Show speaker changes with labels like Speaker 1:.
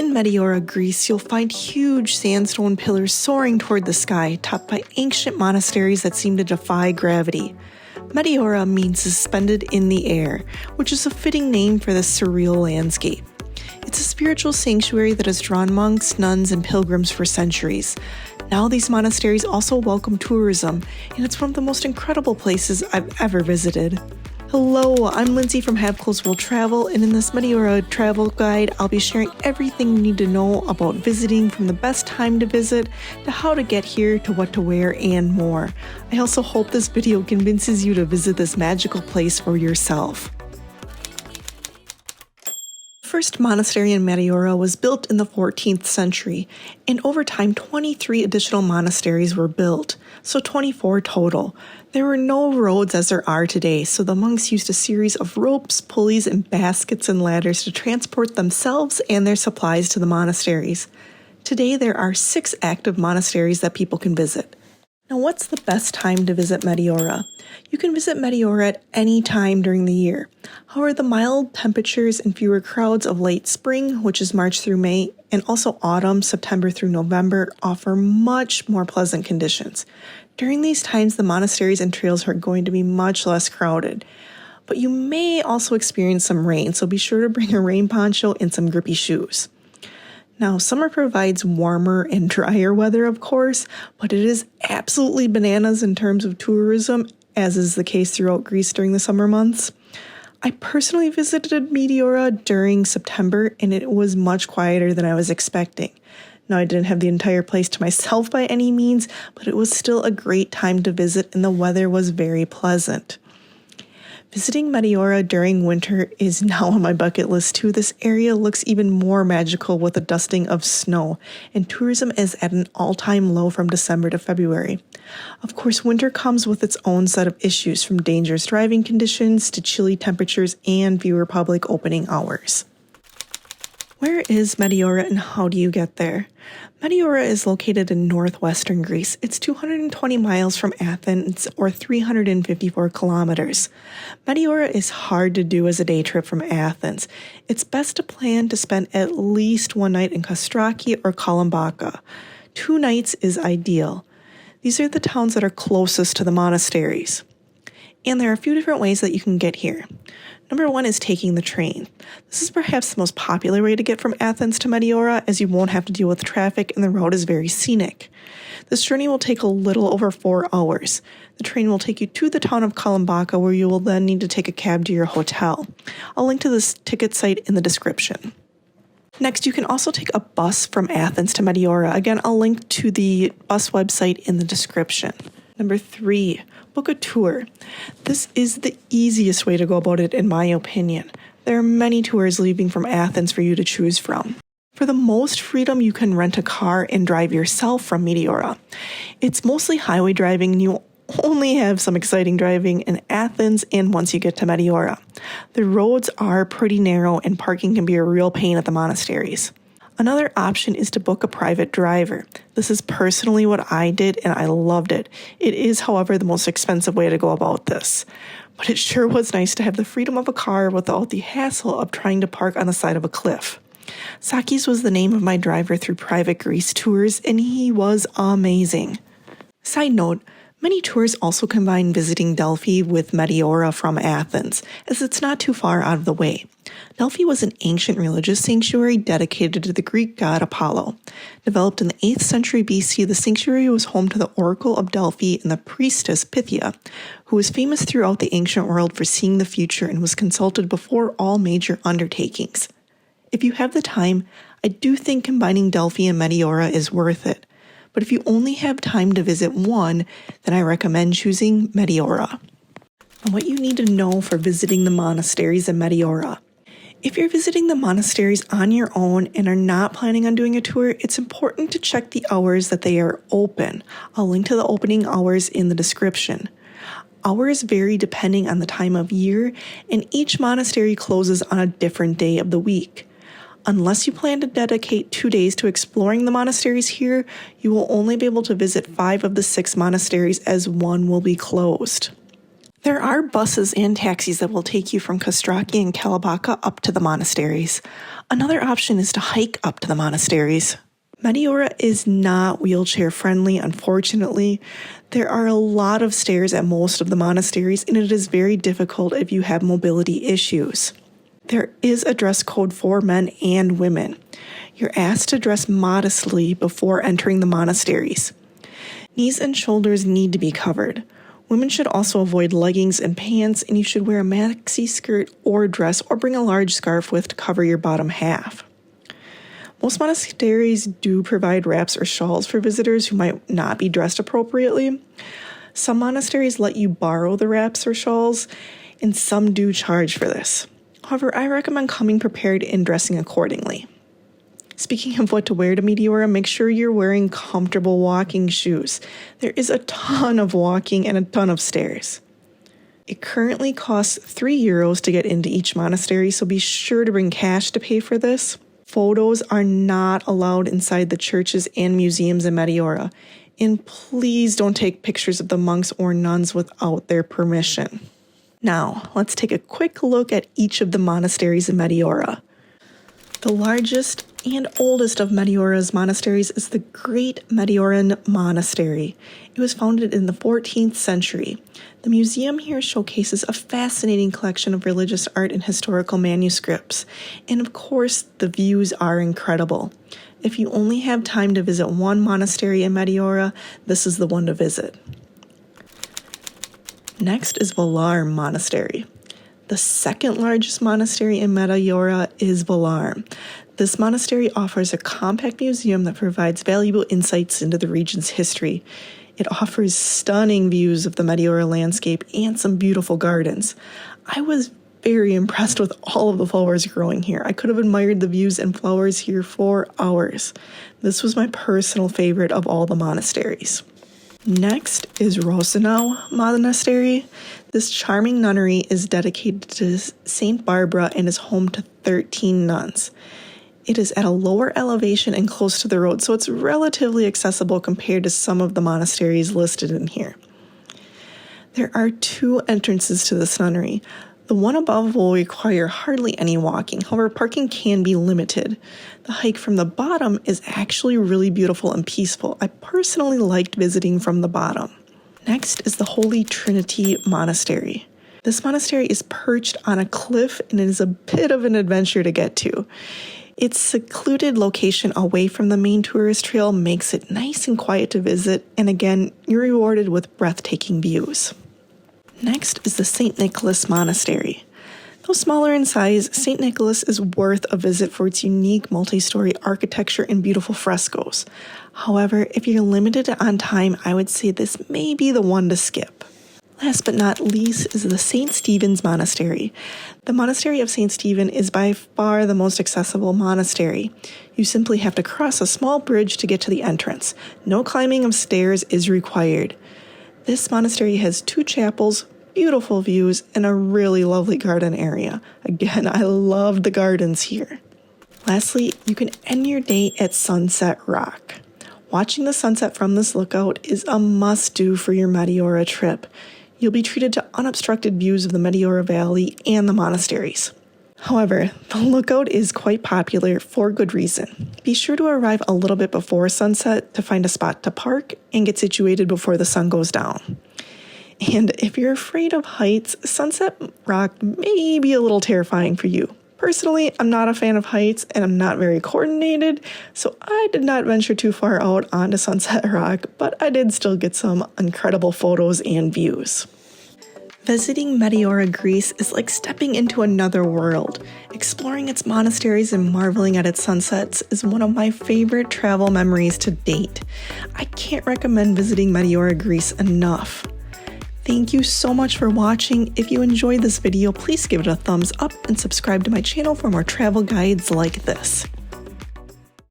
Speaker 1: In Meteora, Greece, you'll find huge sandstone pillars soaring toward the sky, topped by ancient monasteries that seem to defy gravity. Meteora means suspended in the air, which is a fitting name for this surreal landscape. It's a spiritual sanctuary that has drawn monks, nuns, and pilgrims for centuries. Now these monasteries also welcome tourism, and it's one of the most incredible places I've ever visited. Hello, I'm Lindsay from Have Clothes Will Travel, and in this Meteora travel guide, I'll be sharing everything you need to know about visiting, from the best time to visit, to how to get here, to what to wear, and more. I also hope this video convinces you to visit this magical place for yourself. The first monastery in Meteora was built in the 14th century, and over time 23 additional monasteries were built, so 24 total. There were no roads as there are today, so the monks used a series of ropes, pulleys, and baskets and ladders to transport themselves and their supplies to the monasteries. Today there are 6 active monasteries that people can visit. Now, what's the best time to visit Meteora? You can visit Meteora at any time during the year. However, the mild temperatures and fewer crowds of late spring, which is March through May, and also autumn, September through November, offer much more pleasant conditions. During these times, the monasteries and trails are going to be much less crowded. But you may also experience some rain, so be sure to bring a rain poncho and some grippy shoes. Now, summer provides warmer and drier weather, of course, but it is absolutely bananas in terms of tourism, as is the case throughout Greece during the summer months. I personally visited Meteora during September, and it was much quieter than I was expecting. Now, I didn't have the entire place to myself by any means, but it was still a great time to visit, and the weather was very pleasant. Visiting Meteora during winter is now on my bucket list too. This area looks even more magical with a dusting of snow, and tourism is at an all-time low from December to February. Of course, winter comes with its own set of issues, from dangerous driving conditions to chilly temperatures and fewer public opening hours. Where is Meteora and how do you get there? Meteora is located in northwestern Greece. It's 220 miles from Athens, or 354 kilometers. Meteora is hard to do as a day trip from Athens. It's best to plan to spend at least one night in Kastraki or Kalimbaka. 2 nights is ideal. These are the towns that are closest to the monasteries. And there are a few different ways that you can get here. Number 1 is taking the train. This is perhaps the most popular way to get from Athens to Meteora, as you won't have to deal with traffic and the route is very scenic. This journey will take a little over 4 hours. The train will take you to the town of Kalimbaka, where you will then need to take a cab to your hotel. I'll link to this ticket site in the description. Next, you can also take a bus from Athens to Meteora. Again, I'll link to the bus website in the description. Number 3, book a tour. This is the easiest way to go about it, in my opinion. There are many tours leaving from Athens for you to choose from. For the most freedom, you can rent a car and drive yourself from Meteora. It's mostly highway driving, and you only have some exciting driving in Athens and once you get to Meteora. The roads are pretty narrow and parking can be a real pain at the monasteries. Another option is to book a private driver. This is personally what I did, and I loved it. It is, however, the most expensive way to go about this. But it sure was nice to have the freedom of a car without the hassle of trying to park on the side of a cliff. Sakis was the name of my driver through Private Greece Tours, and he was amazing. Side note, many tours also combine visiting Delphi with Meteora from Athens, as it's not too far out of the way. Delphi was an ancient religious sanctuary dedicated to the Greek god Apollo. Developed in the 8th century BC, the sanctuary was home to the Oracle of Delphi and the priestess Pythia, who was famous throughout the ancient world for seeing the future and was consulted before all major undertakings. If you have the time, I do think combining Delphi and Meteora is worth it. But if you only have time to visit one, then I recommend choosing Meteora. And what you need to know for visiting the monasteries in Meteora. If you're visiting the monasteries on your own and are not planning on doing a tour, it's important to check the hours that they are open. I'll link to the opening hours in the description. Hours vary depending on the time of year, and each monastery closes on a different day of the week. Unless you plan to dedicate 2 days to exploring the monasteries here, you will only be able to visit 5 of the 6 monasteries, as one will be closed. There are buses and taxis that will take you from Kastraki and Kalabaka up to the monasteries. Another option is to hike up to the monasteries. Meteora is not wheelchair friendly, unfortunately. There are a lot of stairs at most of the monasteries, and it is very difficult if you have mobility issues. There is a dress code for men and women. You're asked to dress modestly before entering the monasteries. Knees and shoulders need to be covered. Women should also avoid leggings and pants, and you should wear a maxi skirt or dress or bring a large scarf with to cover your bottom half. Most monasteries do provide wraps or shawls for visitors who might not be dressed appropriately. Some monasteries let you borrow the wraps or shawls, and some do charge for this. However, I recommend coming prepared and dressing accordingly. Speaking of what to wear to Meteora, make sure you're wearing comfortable walking shoes. There is a ton of walking and a ton of stairs. It currently costs €3 to get into each monastery, so be sure to bring cash to pay for this. Photos are not allowed inside the churches and museums in Meteora, and please don't take pictures of the monks or nuns without their permission. Now, let's take a quick look at each of the monasteries in Meteora. The largest and oldest of Meteora's monasteries is the Great Meteoran Monastery. It was founded in the 14th century. The museum here showcases a fascinating collection of religious art and historical manuscripts. And of course, the views are incredible. If you only have time to visit one monastery in Meteora, this is the one to visit. Next is Valarm Monastery. The second largest monastery in Meteora is Valarm. This monastery offers a compact museum that provides valuable insights into the region's history. It offers stunning views of the Meteora landscape and some beautiful gardens. I was very impressed with all of the flowers growing here. I could have admired the views and flowers here for hours. This was my personal favorite of all the monasteries. Next is Rosenau Monastery. This charming nunnery is dedicated to St. Barbara and is home to 13 nuns. It is at a lower elevation and close to the road, so it's relatively accessible compared to some of the monasteries listed in here. There are 2 entrances to this nunnery. The one above will require hardly any walking, however, parking can be limited. The hike from the bottom is actually really beautiful and peaceful. I personally liked visiting from the bottom. Next is the Holy Trinity Monastery. This monastery is perched on a cliff and it is a bit of an adventure to get to. Its secluded location away from the main tourist trail makes it nice and quiet to visit, and again, you're rewarded with breathtaking views. Next is the St. Nicholas Monastery. Though smaller in size, St. Nicholas is worth a visit for its unique multi-story architecture and beautiful frescoes. However, if you're limited on time, I would say this may be the one to skip. Last but not least is the St. Stephen's Monastery. The Monastery of St. Stephen is by far the most accessible monastery. You simply have to cross a small bridge to get to the entrance. No climbing of stairs is required. This monastery has 2 chapels, beautiful views, and a really lovely garden area. Again, I love the gardens here. Lastly, you can end your day at Sunset Rock. Watching the sunset from this lookout is a must-do for your Meteora trip. You'll be treated to unobstructed views of the Meteora Valley and the monasteries. However, the lookout is quite popular for good reason. Be sure to arrive a little bit before sunset to find a spot to park and get situated before the sun goes down. And if you're afraid of heights, Sunset Rock may be a little terrifying for you. Personally, I'm not a fan of heights and I'm not very coordinated, so I did not venture too far out onto Sunset Rock, but I did still get some incredible photos and views. Visiting Meteora, Greece is like stepping into another world. Exploring its monasteries and marveling at its sunsets is one of my favorite travel memories to date. I can't recommend visiting Meteora, Greece enough. Thank you so much for watching. If you enjoyed this video, please give it a thumbs up and subscribe to my channel for more travel guides like this.